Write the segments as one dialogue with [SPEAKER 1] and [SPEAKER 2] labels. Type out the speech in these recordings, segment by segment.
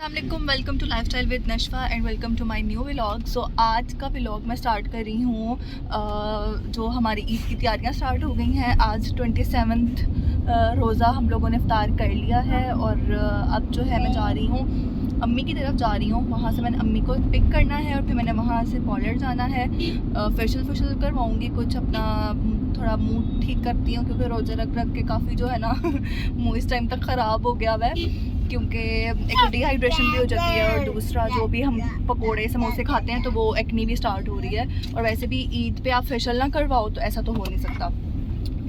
[SPEAKER 1] अस्सलामुअलैकुम, welcome to lifestyle with Nashwa and welcome to my new vlog. So आज का vlog मैं स्टार्ट कर रही हूँ। जो हमारी ईद की तैयारियाँ स्टार्ट हो गई हैं। आज 27 रोज़ा हम लोगों ने इफ्तार कर लिया है और अब जो है मैं जा रही हूँ अम्मी की तरफ जा रही हूँ। वहाँ से मैंने अम्मी को पिक करना है और फिर मैंने वहाँ से पॉलर जाना है। फेशियल करवाऊँगी, कुछ अपना थोड़ा मुंह ठीक करती हूँ क्योंकि रोज़े रख के काफ़ी जो है ना मुँह इस टाइम तक ख़राब हो गया हुआ है, क्योंकि एक तो डिहाइड्रेशन भी हो जाती है और दूसरा जो भी हम पकोड़े समोसे खाते हैं तो वो एक्नी भी स्टार्ट हो रही है। और वैसे भी ईद पे आप फेशियल ना करवाओ तो ऐसा तो हो नहीं सकता।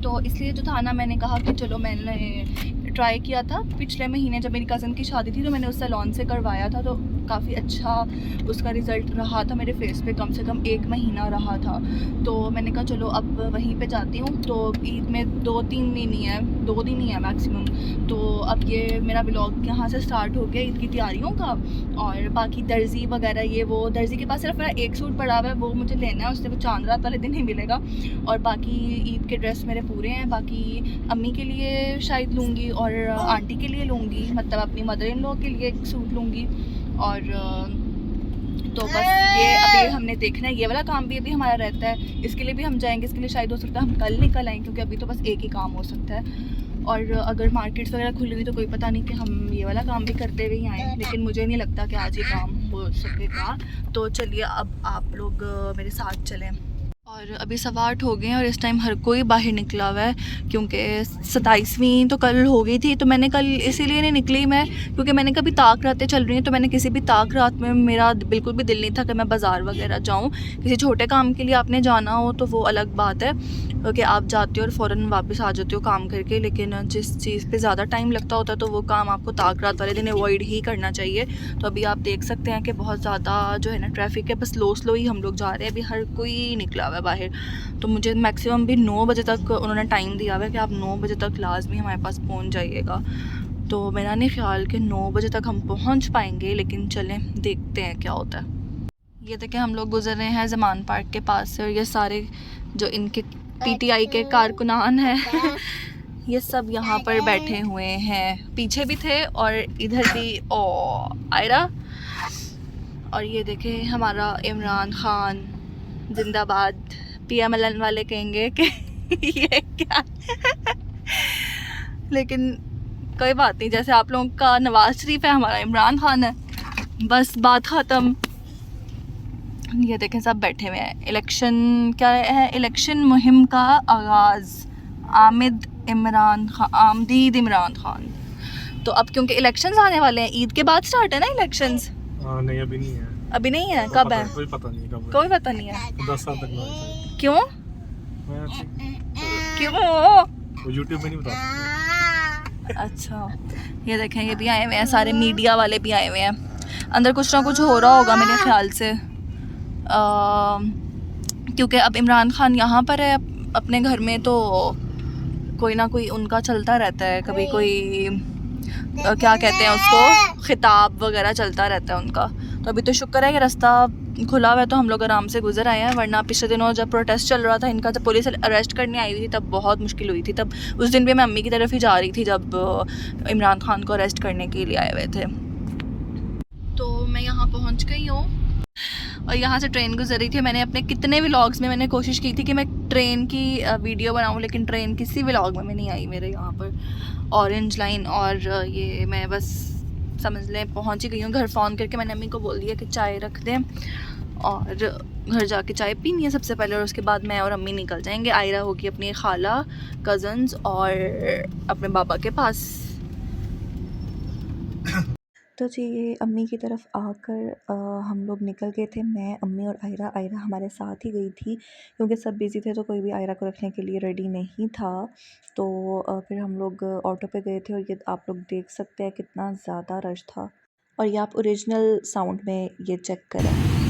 [SPEAKER 1] तो इसलिए जो था ना, मैंने कहा कि चलो, मैंने ट्राई किया था पिछले महीने जब मेरी कज़न की शादी थी तो मैंने उस सैलून से करवाया था, तो काफ़ी अच्छा उसका रिज़ल्ट रहा था मेरे फेस पे। कम से कम 1 महीना रहा था। तो मैंने कहा चलो अब वहीं पे जाती हूँ। तो ईद में 2-3 दिन ही है, 2 दिन ही है मैक्सिमम। तो अब ये मेरा व्लॉग यहाँ से स्टार्ट हो गया ईद की तैयारियों का। और बाकी दर्जी वगैरह ये वो, दर्जी के पास सिर्फ मेरा एक सूट पड़ा हुआ है, वो मुझे लेना है, उससे वो चांद रात वाले दिन ही मिलेगा। और बाकी ईद के ड्रेस मेरे पूरे हैं। बाकी अम्मी के लिए शायद लूँगी और आंटी के लिए लूँगी, मतलब अपनी मदर इन लॉ के लिए एक सूट लूँगी। और तो बस ये अभी हमने देखना है, ये वाला काम भी अभी हमारा रहता है, इसके लिए भी हम जाएंगे। इसके लिए शायद हो सकता है हम कल निकल आएँ, क्योंकि अभी तो बस एक ही काम हो सकता है। और अगर मार्केट्स वगैरह खुली हुई तो कोई पता नहीं कि हम ये वाला काम भी करते हुए ही आएँ, लेकिन मुझे नहीं लगता कि आज ये काम हो सकेगा। तो चलिए अब आप लोग मेरे साथ चलें। और अभी 8:15 हो गए हैं और इस टाइम हर कोई बाहर निकला हुआ है, क्योंकि 27वीं तो कल हो गई थी। तो मैंने कल इसीलिए नहीं निकली मैं, क्योंकि मैंने कभी ताक रातें चल रही हैं, तो मैंने किसी भी ताक रात में मेरा बिल्कुल भी दिल नहीं था कि मैं बाज़ार वगैरह जाऊं। किसी छोटे काम के लिए आपने जाना हो तो वो अलग बात है कि आप जाते हो और फ़ौरन वापस आ जाते हो काम करके, लेकिन जिस चीज़ पे ज़्यादा टाइम लगता होता है तो वो काम आपको ताक रात वाले दिन अवॉइड ही करना चाहिए। तो अभी आप देख सकते हैं कि बहुत ज़्यादा जो है ना ट्रैफिक है, बस स्लो ही हम लोग जा रहे हैं, अभी हर कोई निकला हुआ है बाहर। तो मुझे मैक्सिमम भी 9 बजे तक उन्होंने टाइम दिया हुआ है कि आप 9 बजे तक लाजमी हमारे पास पहुंच जाइएगा। तो मेरा नहीं ख्याल कि 9 बजे तक हम पहुंच पाएंगे, लेकिन चलें देखते हैं क्या होता है। ये देखें, हम लोग गुजर रहे हैं ज़मान पार्क के पास से और ये सारे जो इनके पीटीआई के कारकुनान हैं ये सब यहाँ पर बैठे हुए हैं। पीछे भी थे और इधर भी आयरा। और ये देखें हमारा इमरान खान जिंदाबाद। PMLN वाले कहेंगे कि ये क्या लेकिन कोई बात नहीं, जैसे आप लोगों का नवाज शरीफ है, हमारा इमरान खान है, बस बात ख़त्म। ये देखें सब बैठे हुए हैं। इलेक्शन क्या है, इलेक्शन मुहिम का आगाज़, आमदीद इमरान खान। तो अब क्योंकि इलेक्शंस आने वाले हैं, ईद के बाद स्टार्ट है ना इलेक्शंस।
[SPEAKER 2] नहीं अभी नहीं है।
[SPEAKER 1] अभी नहीं है, कब है
[SPEAKER 2] कोई पता नहीं कब है।
[SPEAKER 1] कोई पता नहीं है।
[SPEAKER 2] 10 साल तक ना है।
[SPEAKER 1] क्यों
[SPEAKER 2] वो यूट्यूब में नहीं बता सकते।
[SPEAKER 1] अच्छा, ये देखें ये भी आए हुए हैं, सारे मीडिया वाले भी आए हुए हैं। अंदर कुछ ना कुछ हो रहा होगा मेरे ख्याल से, क्योंकि अब इमरान खान यहाँ पर है अपने घर में, तो कोई ना कोई उनका चलता रहता है। कभी कोई क्या कहते हैं उसको, खिताब वगैरह चलता रहता है उनका। तो अभी तो शुक्र है कि रास्ता खुला हुआ है तो हम लोग आराम से गुजर आए हैं, वरना पिछले दिनों जब प्रोटेस्ट चल रहा था इनका, जब पुलिस अरेस्ट करने आई हुई थी तब बहुत मुश्किल हुई थी। तब उस दिन भी मैं अम्मी की तरफ ही जा रही थी जब इमरान खान को अरेस्ट करने के लिए आए हुए थे। तो मैं यहाँ पहुँच गई हूँ और यहाँ से ट्रेन गुजर रही थी। मैंने अपने कितने व्लॉग्स में मैंने कोशिश की थी कि मैं ट्रेन की वीडियो बनाऊँ, लेकिन ट्रेन किसी व्लॉग में नहीं आई मेरे यहाँ पर। ऑरेंज लाइन और ये मैं बस समझ लें पहुँच ही गई हूँ। घर फ़ोन करके मैंने अम्मी को बोल दिया कि चाय रख दें और घर जाके चाय पीनी है सबसे पहले, और उसके बाद मैं और अम्मी निकल जाएंगे। आयरा होगी अपनी खाला, कज़न्स और अपने बाबा के पास। तो जी ये अम्मी की तरफ आकर हम लोग निकल गए थे, मैं अम्मी और आयरा हमारे साथ ही गई थी, क्योंकि सब बिज़ी थे तो कोई भी आयरा को रखने के लिए रेडी नहीं था। तो फिर हम लोग ऑटो पे गए थे और ये आप लोग देख सकते हैं कितना ज़्यादा रश था। और ये आप ओरिजिनल साउंड में ये चेक करें।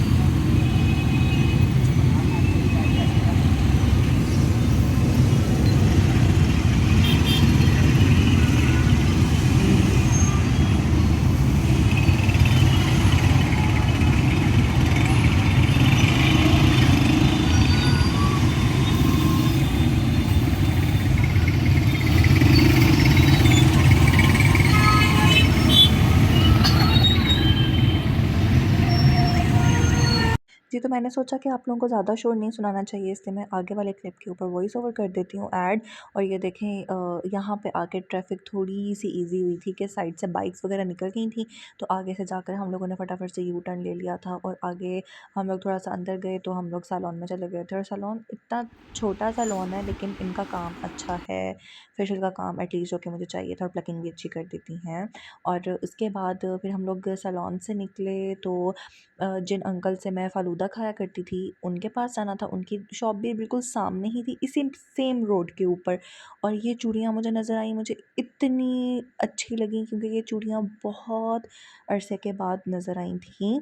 [SPEAKER 1] जी, तो मैंने सोचा कि आप लोगों को ज़्यादा शोर नहीं सुनाना चाहिए, इसलिए मैं आगे वाले क्लिप के ऊपर वॉइस ओवर कर देती हूँ ऐड। और ये देखें यहाँ पे आके ट्रैफिक थोड़ी सी इजी हुई थी कि साइड से बाइक्स वगैरह निकल गई थी, तो आगे से जाकर हम लोगों ने फटाफट से यू टर्न ले लिया था और आगे हम लोग थोड़ा सा अंदर गए तो हम लोग सैलून में चले गए थे। और सैलून इतना छोटा सैलून है लेकिन इनका काम अच्छा है, फेशियल का काम एटलीस्ट जो कि मुझे चाहिए था, और प्लकिंग भी अच्छी कर देती हैं। और उसके बाद फिर हम लोग सैलून से निकले तो जिन अंकल से मैं फ़ालूदा खाया करती थी उनके पास जाना था। उनकी शॉप भी बिल्कुल सामने ही थी, इसी सेम रोड के ऊपर। और ये चूड़ियाँ मुझे नज़र आई, मुझे इतनी अच्छी लगी क्योंकि ये चूड़ियाँ बहुत अरसे के बाद नज़र आई थी।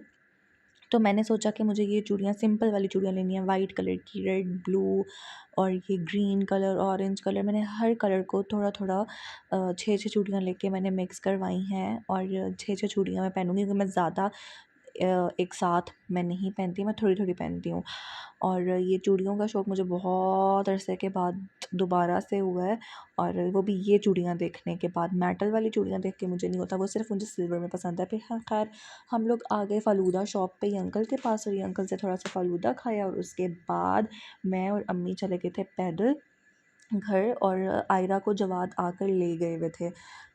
[SPEAKER 1] तो मैंने सोचा कि मुझे ये चूड़ियाँ सिंपल वाली चूड़ियाँ लेनी है, वाइट कलर की, रेड, ब्लू और ये ग्रीन कलर, ऑरेंज कलर। मैंने हर कलर को थोड़ा थोड़ा 6-6 चूड़ियाँ लेके मैंने मिक्स करवाई हैं और 6-6 चूड़ियाँ मैं पहनूँगी क्योंकि मैं ज़्यादा एक साथ मैं नहीं पहनती, मैं थोड़ी-थोड़ी पहनती हूँ। और ये चूड़ियों का शौक़ मुझे बहुत अरसे के बाद दोबारा से हुआ है, और वो भी ये चूड़ियाँ देखने के बाद। मेटल वाली चूड़ियाँ देख के मुझे नहीं होता, वो सिर्फ़ मुझे सिल्वर में पसंद है। फिर हाँ, ख़ैर हम लोग आ गए फ़ालूदा शॉप पे, ये अंकल के पास, और ये अंकल से थोड़ा सा फ़ालूदा खाया और उसके बाद मैं और अम्मी चले गए थे पैदल घर। और आयरा को जवाद आकर ले गए हुए थे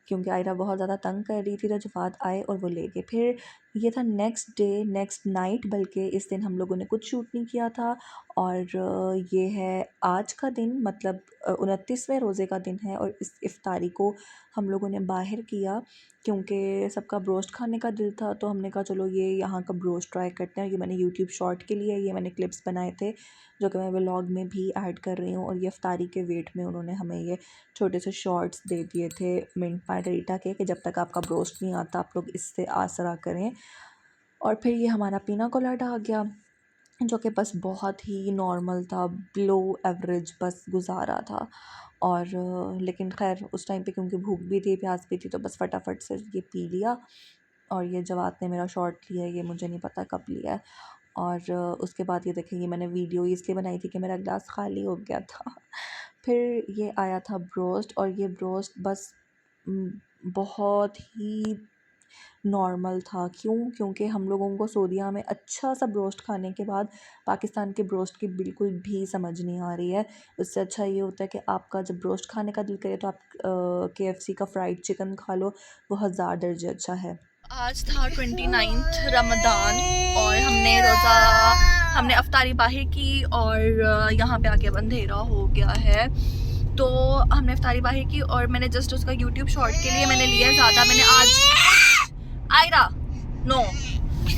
[SPEAKER 1] क्योंकि आयरा बहुत ज़्यादा तंग कर रही थी, तो जवाद आए और वो ले गए। फिर ये था नेक्स्ट डे, नेक्स्ट नाइट, बल्कि इस दिन हम लोगों ने कुछ शूट नहीं किया था। और ये है आज का दिन, मतलब 29वें रोज़े का दिन है। और इस इफ्तारी को हम लोगों ने बाहर किया क्योंकि सबका ब्रोस्ट खाने का दिल था, तो हमने कहा चलो ये यहाँ का ब्रोस्ट ट्राई करते हैं। ये मैंने यूट्यूब शॉर्ट के लिए, ये मैंने क्लिप्स बनाए थे जो कि मैं व्लॉग में भी ऐड कर रही हूँ। और ये इफ्तारी के वेट में उन्होंने हमें ये छोटे से शॉर्ट्स दे दिए थे मिंट मार्गरीटा के, कि जब तक आपका ब्रोस्ट नहीं आता आप लोग इससे आसरा करें। और फिर ये हमारा पीना कोलाडा आ गया जो कि बस बहुत ही नॉर्मल था, बिलो एवरेज बस गुजारा था। और लेकिन खैर उस टाइम पे क्योंकि भूख भी थी, प्यास भी थी, तो बस फटाफट से ये पी लिया। और ये जवाद ने मेरा शॉर्ट लिया है, ये मुझे नहीं पता कब लिया है। और उसके बाद ये देखेंगे मैंने वीडियो इसलिए बनाई थी कि मेरा गिलास खाली हो गया था। फिर ये आया था ब्रोस्ट, और ये ब्रोस्ट बस बहुत ही नॉर्मल था। क्योंकि हम लोगों को सऊदीया में अच्छा सा ब्रोस्ट खाने के बाद पाकिस्तान के ब्रोस्ट की बिल्कुल भी समझ नहीं आ रही है। उससे अच्छा ये होता है कि आपका जब ब्रोस्ट खाने का दिल करे तो आप KFC का फ्राइड चिकन खा लो, वो 1000 दर्जे अच्छा है। आज था 29 रमज़ान और हमने अफ्तारी बाहर की और यहाँ पे आके अंधेरा हो गया है। तो हमने अफ्तारी बाहर की और मैंने जस्ट उसका यूट्यूब शॉर्ट के लिए मैंने लिया ज़्यादा। मैंने आज आयरा नो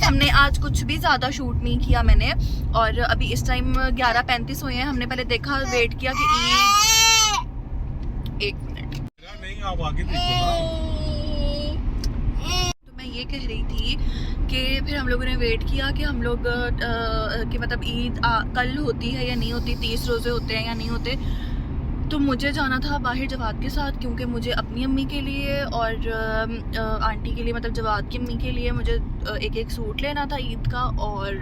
[SPEAKER 1] हमने आज कुछ भी ज़्यादा शूट नहीं किया मैंने। और अभी इस टाइम 11:35 हुए हैं। हमने पहले देखा, वेट किया कि ईद, एक मिनट
[SPEAKER 2] नहीं, आप आगे देखो ना।
[SPEAKER 1] तो मैं ये कह रही थी कि फिर हम लोगों ने वेट किया कि हम लोग कि मतलब ईद कल होती है या नहीं होती, 30 रोज़े होते हैं या नहीं होते। तो मुझे जाना था बाहर जवाद के साथ क्योंकि मुझे अपनी अम्मी के लिए और आंटी के लिए, मतलब जवाद की अम्मी के लिए मुझे एक सूट लेना था ईद का। और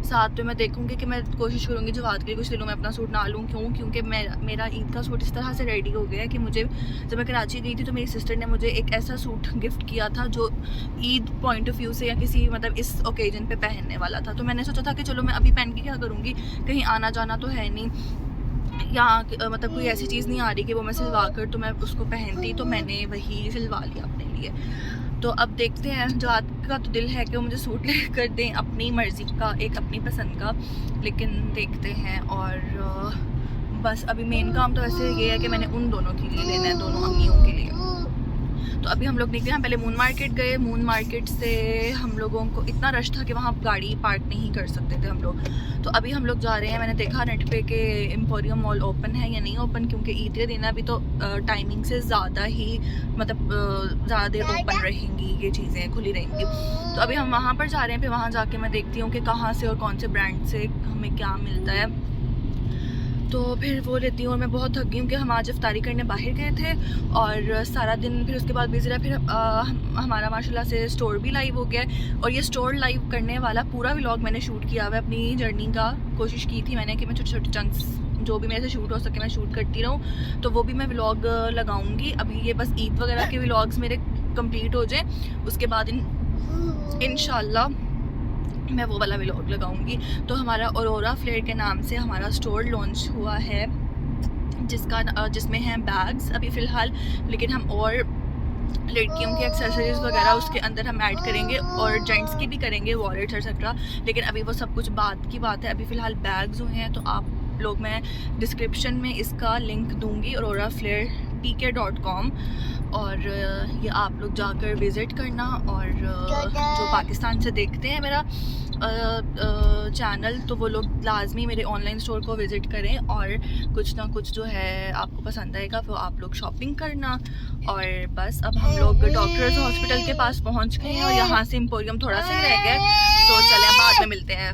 [SPEAKER 1] साथ में मैं देखूंगी कि मैं कोशिश करूंगी जवाद के लिए कुछ ले लूँ, मैं अपना सूट ना लूँ। क्योंकि मेरा ईद का सूट इस तरह से रेडी हो गया है कि मुझे, जब मैं कराची गई थी तो मेरी सिस्टर ने मुझे एक ऐसा सूट गिफ्ट किया था जो ईद पॉइंट ऑफ व्यू से या किसी मतलब इस ओकेजन पे पहनने वाला था। तो मैंने सोचा था कि चलो मैं अभी पहन के क्या करूँगी, कहीं आना जाना तो है नहीं, यहाँ मतलब कोई ऐसी चीज़ नहीं आ रही कि वो मैं सिलवा कर तो मैं उसको पहनती, तो मैंने वही सिलवा लिया अपने लिए। तो अब देखते हैं, जवाद का तो दिल है कि वो मुझे सूट ले कर दें अपनी मर्ज़ी का, एक अपनी पसंद का, लेकिन देखते हैं। और बस अभी मेन काम तो वैसे ये है कि मैंने उन दोनों के लिए लेना है, दोनों अम्मियों के लिए। तो अभी हम लोग निकले हैं, पहले मून मार्केट गए। मून मार्केट से हम लोगों को इतना रश था कि वहाँ गाड़ी पार्क नहीं कर सकते थे हम लोग। तो अभी हम लोग जा रहे हैं। मैंने देखा नेट पे कि एम्पोरियम मॉल ओपन है या नहीं ओपन, क्योंकि ईद के दिन अभी तो टाइमिंग से ज़्यादा ही मतलब ज़्यादा देर ओपन रहेंगी, ये चीज़ें खुली रहेंगी। तो अभी हम वहाँ पर जा रहे हैं। फिर वहाँ जाके मैं देखती हूँ कि कहाँ से और कौन से ब्रांड से हमें क्या मिलता है, तो फिर वो लेती हूँ। और मैं बहुत थक गई हूँ कि हम आज इफ्तारी करने बाहर गए थे और सारा दिन फिर उसके बाद बिजी रहा। फिर हमारा माशाल्लाह से स्टोर भी लाइव हो गया है और ये स्टोर लाइव करने वाला पूरा व्लॉग मैंने शूट किया हुआ है अपनी जर्नी का। कोशिश की थी मैंने कि मैं छोटे छोटे चंक्स जो भी मेरे से शूट हो सके मैं शूट करती रहूँ, तो वो भी मैं व्लॉग लगाऊंगी। अभी ये बस ईद वगैरह के व्लॉग्स मेरे कंप्लीट हो जाए, उसके बाद इंशाल्लाह मैं वो वाला व्लॉग लगाऊंगी। तो हमारा औरोरा फ्लेयर के नाम से हमारा स्टोर लॉन्च हुआ है, जिसमें हैं बैग्स अभी फ़िलहाल, लेकिन हम और लड़कियों की एक्सेसरीज़ वगैरह उसके अंदर हम ऐड करेंगे और जेंट्स की भी करेंगे, वॉलेट्स एक्सेट्रा, लेकिन अभी वो सब कुछ बात की बात है। अभी फ़िलहाल बैग्स हुए हैं, तो आप लोग, मैं डिस्क्रिप्शन में इसका लिंक दूंगी, auroraflairpk.com, और ये आप लोग जाकर विज़िट करना। और जो पाकिस्तान से देखते हैं मेरा चैनल, तो वो लोग लाजमी मेरे ऑनलाइन स्टोर को विज़िट करें, और कुछ ना कुछ जो है आपको पसंद आएगा वो आप लोग शॉपिंग करना। और बस अब हम लोग डॉक्टर्स हॉस्पिटल के पास पहुंच गए हैं, और यहाँ से एम्पोरियम थोड़ा सा ही रह गया, तो चलें बाद में मिलते हैं।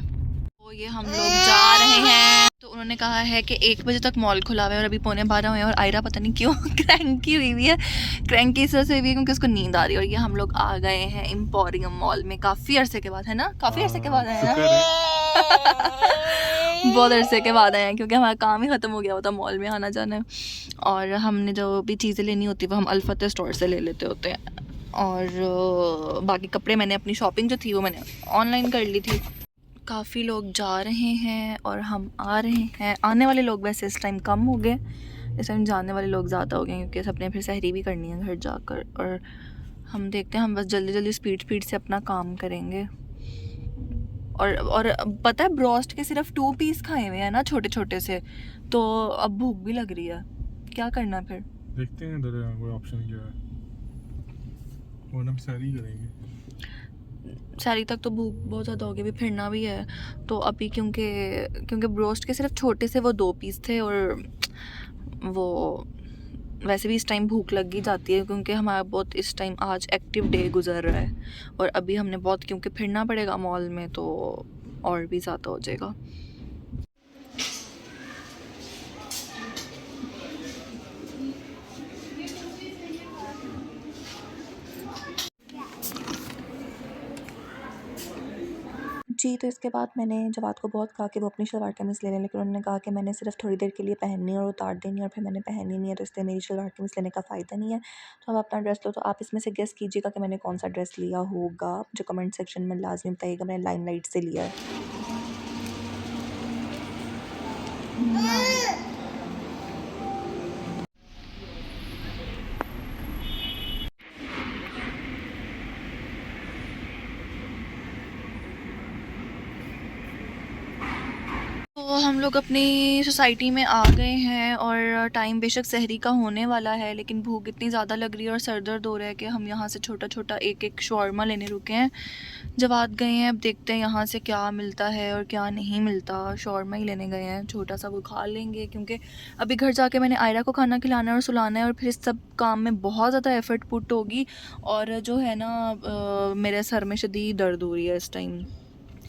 [SPEAKER 1] तो ये हम लोग जा रहे हैं, तो उन्होंने कहा है कि 1 बजे तक मॉल खुला हुआ है, और अभी 11:15 हुए हैं, और आयरा पता नहीं क्यों क्रैंकी हुई है, क्रैंकी इस वजह से हुई है क्योंकि उसको नींद आ रही है। और ये हम लोग आ गए हैं एम्पोरियम मॉल में, काफ़ी अरसे के बाद, है ना, काफ़ी अरसे के बाद आए हैं बहुत अरसे के बाद आए हैं, क्योंकि हमारा काम ही ख़त्म हो गया होता मॉल में आना जाना, और हमने जो भी चीज़ें लेनी होती है वो हम अल्फतेह स्टोर से ले लेते होते हैं। और बाकी कपड़े मैंने अपनी शॉपिंग जो थी वो मैंने ऑनलाइन कर ली थी। काफ़ी लोग जा रहे हैं और हम आ रहे हैं। आने वाले लोग वैसे इस टाइम कम हो गए, इस टाइम जाने वाले लोग ज़्यादा हो गए, क्योंकि सबने फिर सहरी भी करनी है घर जाकर। और हम देखते हैं, हम बस जल्दी जल्दी स्पीड से अपना काम करेंगे। और पता है, ब्रोस्ट के सिर्फ 2 पीस खाए हुए हैं ना, छोटे छोटे से, तो अब भूख भी लग रही है, क्या करना फिर?
[SPEAKER 2] देखते हैं इधर कोई ऑप्शन क्या है, वरना हम सहरी करेंगे।
[SPEAKER 1] सारी तक तो भूख बहुत ज़्यादा होगी, भी फिरना भी है, तो अभी क्योंकि ब्रोस्ट के सिर्फ छोटे से वो 2 पीस थे, और वो वैसे भी इस टाइम भूख लग ही जाती है, क्योंकि हमारा बहुत इस टाइम आज एक्टिव डे गुजर रहा है, और अभी हमने बहुत क्योंकि फिरना पड़ेगा मॉल में, तो और भी ज़्यादा हो जाएगा। जी, तो इसके बाद मैंने जवाद को बहुत कहा कि वो अपनी शलवार कमीज़ ले लें, लेकिन उन्होंने कहा कि मैंने सिर्फ थोड़ी देर के लिए पहननी है और उतार देनी है, और फिर मैंने पहनी नहीं है, तो इसलिए मेरी शलवार कमीज़ लेने का फ़ायदा नहीं है। तो अब अपना ड्रेस लो, तो आप इसमें से गेस कीजिएगा कि मैंने कौन सा ड्रेस लिया होगा, जो कमेंट सेक्शन में लाजमी बताइएगा। मैंने लाइमलाइट से लिया है। तो हम लोग अपनी सोसाइटी में आ गए हैं, और टाइम बेशक सहरी का होने वाला है, लेकिन भूख इतनी ज़्यादा लग रही है और सर दर्द हो रहा है कि हम यहाँ से छोटा छोटा एक शॉर्मा लेने रुके हैं। जवाद गए हैं, अब देखते हैं यहाँ से क्या मिलता है और क्या नहीं मिलता। शॉर्मा ही लेने गए हैं, छोटा सा वो खा लेंगे, क्योंकि अभी घर जाके मैंने आयरा को खाना खिलाना है और सुलाना है, और फिर इस सब काम में बहुत ज़्यादा एफ़र्ट पुट होगी, और जो है ना मेरे सर में शदीद दर्द हो रही है इस टाइम,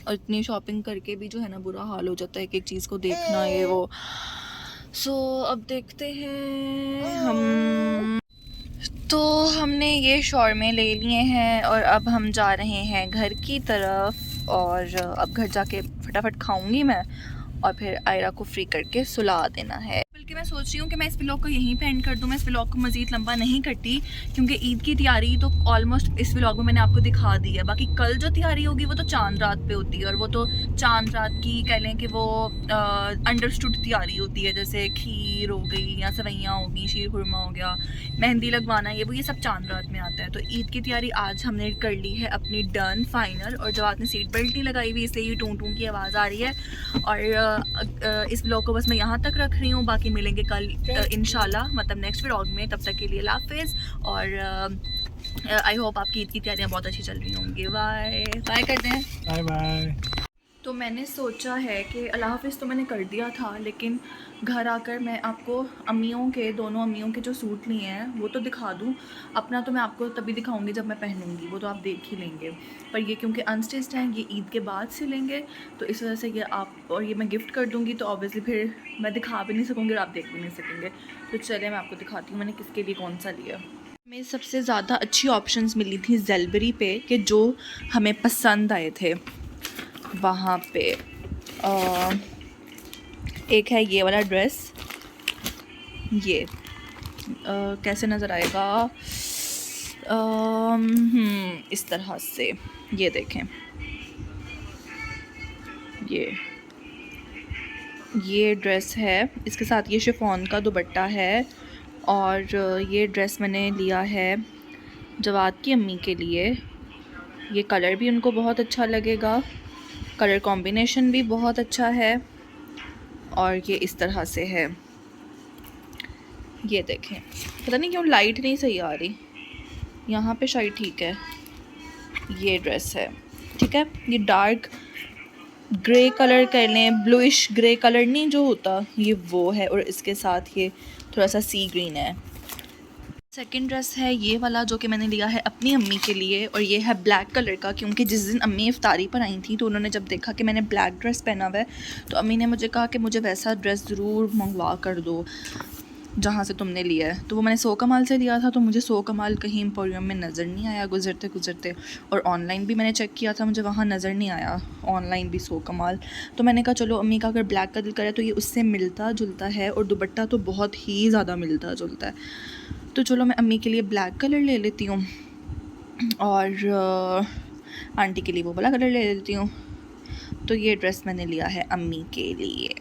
[SPEAKER 1] और इतनी शॉपिंग करके भी जो है ना बुरा हाल हो जाता है, एक चीज़ को देखना ये वो। सो अब देखते हैं हम। तो हमने ये शॉर्मे ले लिए हैं, और अब हम जा रहे हैं घर की तरफ, और अब घर जाके फटाफट खाऊंगी मैं, और फिर आयरा को फ्री करके सुला देना है। बल्कि मैं सोच रही हूँ कि मैं इस व्लॉग को यहीं पे एंड कर दूँ, मैं इस व्लॉग को मज़ीद लंबा नहीं करती, क्योंकि ईद की तैयारी तो ऑलमोस्ट इस व्लॉग में मैंने आपको दिखा दी है। बाकी कल जो तैयारी होगी वो तो चांद रात पे होती है, और वो तो चांद रात की कह लें कि वो अंडरस्टूड तैयारी होती है, जैसे खीर हो गई या सेवैयाँ हो गई, शीर खुरमा हो गया, मेहंदी लगवाना, ये सब चांद रात में आता है। तो ईद की तैयारी आज हमने कर ली है अपनी डन फाइनल, और जब आपने सीट बेल्ट नहीं लगाई हुई इसलिए ये टूं टूं की आवाज़ आ रही है। और इस व्लॉग को बस मैं यहाँ तक रख रही हूँ, बाकी मिलेंगे कल इंशाल्लाह, मतलब नेक्स्ट व्लॉग में। तब तक के लिए अल्लाह हाफिज़, और आई होप आपकी ईद की तैयारियाँ बहुत अच्छी चल रही होंगी। बाय बाय करते हैं,
[SPEAKER 2] बाय बाय।
[SPEAKER 1] तो मैंने सोचा है कि अल्लाह हाफिज़ तो मैंने कर दिया था, लेकिन घर आकर मैं आपको दोनों अम्मियों के जो सूट लिए हैं वो तो दिखा दूँ। अपना तो मैं आपको तभी दिखाऊंगी जब मैं पहनूंगी, वो तो आप देख ही लेंगे, पर ये क्योंकि अनस्टिच्ड हैं, ये ईद के बाद सिलेंगे, तो इस वजह से ये और ये मैं गिफ्ट कर दूँगी, तो ऑब्वियसली फिर मैं दिखा भी नहीं सकूँगी और आप देख भी नहीं सकेंगे। तो चलिए मैं आपको दिखाती हूँ मैंने किसके लिए कौन सा लिया। हमें सबसे ज़्यादा अच्छी ऑप्शंस मिली थी ज़ेलबरी पे, कि जो हमें पसंद आए थे वहाँ पे। एक है ये वाला ड्रेस, ये कैसे नज़र आएगा, इस तरह से, ये देखें, ये ड्रेस है, इसके साथ ये शिफॉन का दुपट्टा है। और ये ड्रेस मैंने लिया है जवाद की अम्मी के लिए। ये कलर भी उनको बहुत अच्छा लगेगा, कलर कॉम्बिनेशन भी बहुत अच्छा है। और ये इस तरह से है, ये देखें। पता नहीं क्यों लाइट नहीं सही आ रही, यहाँ पे शायद ठीक है। ये ड्रेस है, ठीक है। ये डार्क ग्रे कलर कह लें, ब्लूइश ग्रे कलर नहीं जो होता, ये वो है। और इसके साथ ये थोड़ा सा सी ग्रीन है। सेकंड ड्रेस है ये वाला, जो कि मैंने लिया है अपनी अम्मी के लिए। और ये है ब्लैक कलर का, क्योंकि जिस दिन अम्मी इफ्तारी पर आई थी तो उन्होंने जब देखा कि मैंने ब्लैक ड्रेस पहना हुआ है तो अम्मी ने मुझे कहा कि मुझे वैसा ड्रेस ज़रूर मंगवा कर दो जहाँ से तुमने लिया है। तो वो मैंने सो कमाल से लिया था, तो मुझे सो कमाल कहीं एम्पोरियम में नज़र नहीं आया गुज़रते गुज़रते। और ऑनलाइन भी मैंने चेक किया था, मुझे वहाँ नज़र नहीं आया, ऑनलाइन भी सो कमाल। तो मैंने कहा चलो अम्मी का अगर ब्लैक का दिल करे तो ये उससे मिलता जुलता है, और दुपट्टा तो बहुत ही ज़्यादा मिलता जुलता है। तो चलो मैं अम्मी के लिए ब्लैक कलर ले लेती हूँ और आंटी के लिए वो वाला कलर ले लेती हूँ। तो ये ड्रेस मैंने लिया है अम्मी के लिए।